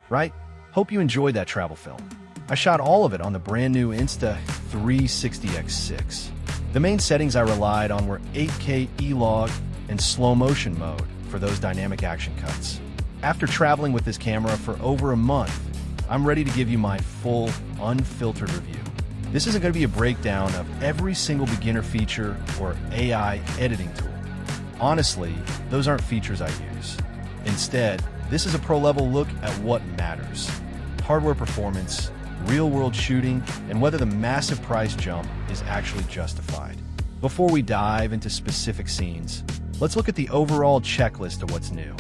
right? Hope you enjoyed that travel film. I shot all of it on the brand new Insta360 X6. The main settings I relied on were 8K E-log and slow motion mode for those dynamic action cuts. After traveling with this camera for over a month, I'm ready to give you my full, unfiltered review. This isn't going to be a breakdown of every single beginner feature or AI editing tool. Honestly, those aren't features I use. Instead, this is a pro-level look at what matters: hardware performance, real-world shooting, and whether the massive price jump is actually justified. Before we dive into specific scenes, let's look at the overall checklist of what's new.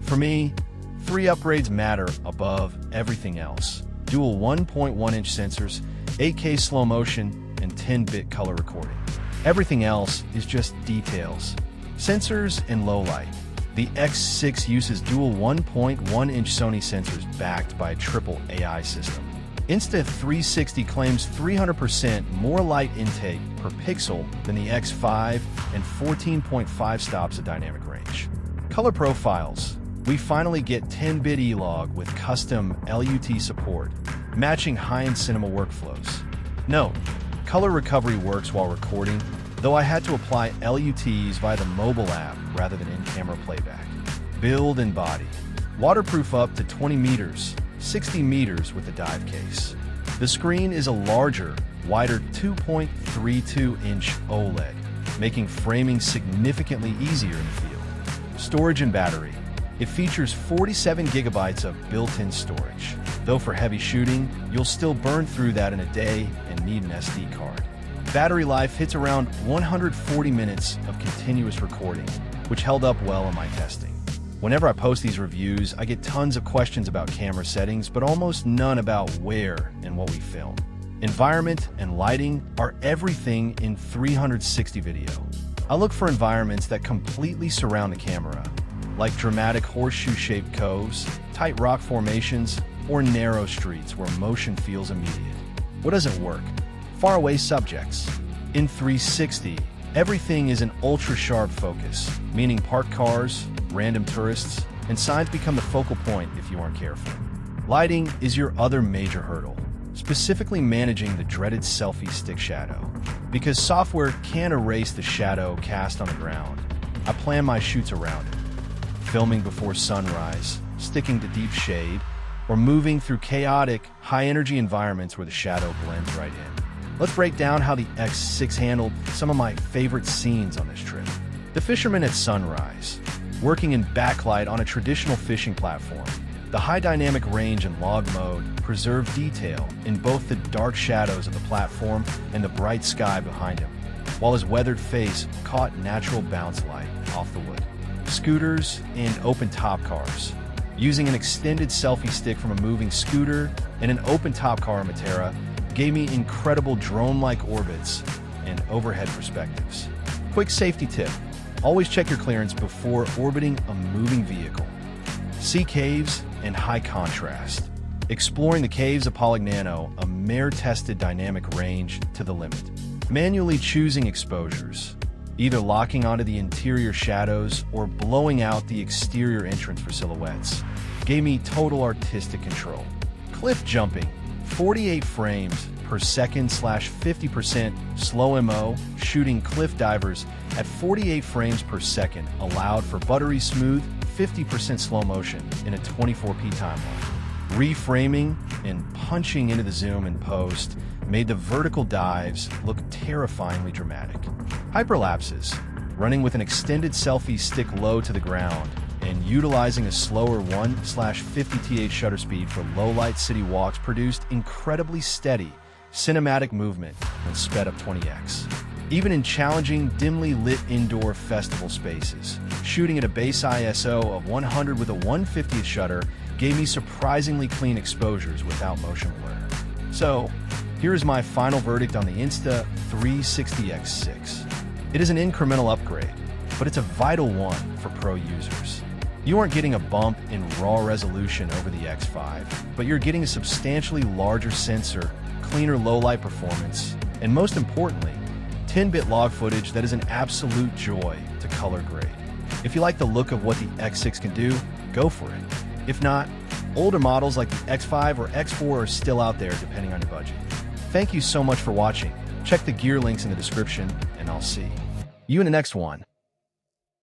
For me, 3 upgrades matter above everything else: dual 1.1-inch sensors, 8K slow motion, and 10-bit color recording. Everything else is just details. Sensors and low light. The X6 uses dual 1.1-inch Sony sensors backed by a triple AI system. Insta360 claims 300% more light intake per pixel than the X5 and 14.5 stops of dynamic range. Color profiles. We finally get 10-bit E-log with custom LUT support, matching high-end cinema workflows. Note, color recovery works while recording, though I had to apply LUTs via the mobile app rather than in-camera playback. Build and body. Waterproof up to 20 meters, 60 meters with the dive case. The screen is a larger, wider 2.32-inch OLED, making framing significantly easier in the field. Storage and battery. It features 47 gigabytes of built-in storage, though for heavy shooting, you'll still burn through that in a day and need an SD card. Battery life hits around 140 minutes of continuous recording, which held up well in my testing. Whenever I post these reviews, I get tons of questions about camera settings, but almost none about where and what we film. Environment and lighting are everything in 360 video. I look for environments that completely surround the camera, like dramatic horseshoe-shaped coves, tight rock formations, or narrow streets where motion feels immediate. What doesn't work? Faraway subjects. In 360, everything is an ultra-sharp focus, meaning parked cars, random tourists, and signs become the focal point if you aren't careful. Lighting is your other major hurdle, specifically managing the dreaded selfie stick shadow. Because software can erase the shadow cast on the ground, I plan my shoots around it. Filming before sunrise, sticking to deep shade, or moving through chaotic, high-energy environments where the shadow blends right in. Let's break down how the X6 handled some of my favorite scenes on this trip. The fisherman at sunrise, working in backlight on a traditional fishing platform. The high dynamic range and log mode preserve detail in both the dark shadows of the platform and the bright sky behind him, while his weathered face caught natural bounce light off the wood. Scooters and open-top cars. Using an extended selfie stick from a moving scooter and an open-top car in Matera gave me incredible drone-like orbits and overhead perspectives. Quick safety tip: always check your clearance before orbiting a moving vehicle. Sea caves and high contrast. Exploring the caves of Polignano, a Mare-tested dynamic range to the limit. Manually choosing exposures, either locking onto the interior shadows or blowing out the exterior entrance for silhouettes, gave me total artistic control. Cliff jumping, 48 frames per second / 50% slow MO, shooting cliff divers at 48 frames per second allowed for buttery smooth 50% slow motion in a 24p timeline. Reframing and punching into the zoom in post made the vertical dives look terrifyingly dramatic. Hyperlapses, running with an extended selfie stick low to the ground and utilizing a slower 1/50th shutter speed for low-light city walks produced incredibly steady, cinematic movement when sped up 20x. Even in challenging, dimly lit indoor festival spaces, shooting at a base ISO of 100 with a 1/50th shutter gave me surprisingly clean exposures without motion blur. So, here is my final verdict on the Insta360 X6. It is an incremental upgrade, but it's a vital one for pro users. You aren't getting a bump in raw resolution over the X5, but you're getting a substantially larger sensor, cleaner low-light performance, and most importantly, 10-bit log footage that is an absolute joy to color grade. If you like the look of what the X6 can do, go for it. If not, older models like the X5 or X4 are still out there depending on your budget. Thank you so much for watching. Check the gear links in the description, and I'll see you in the next one.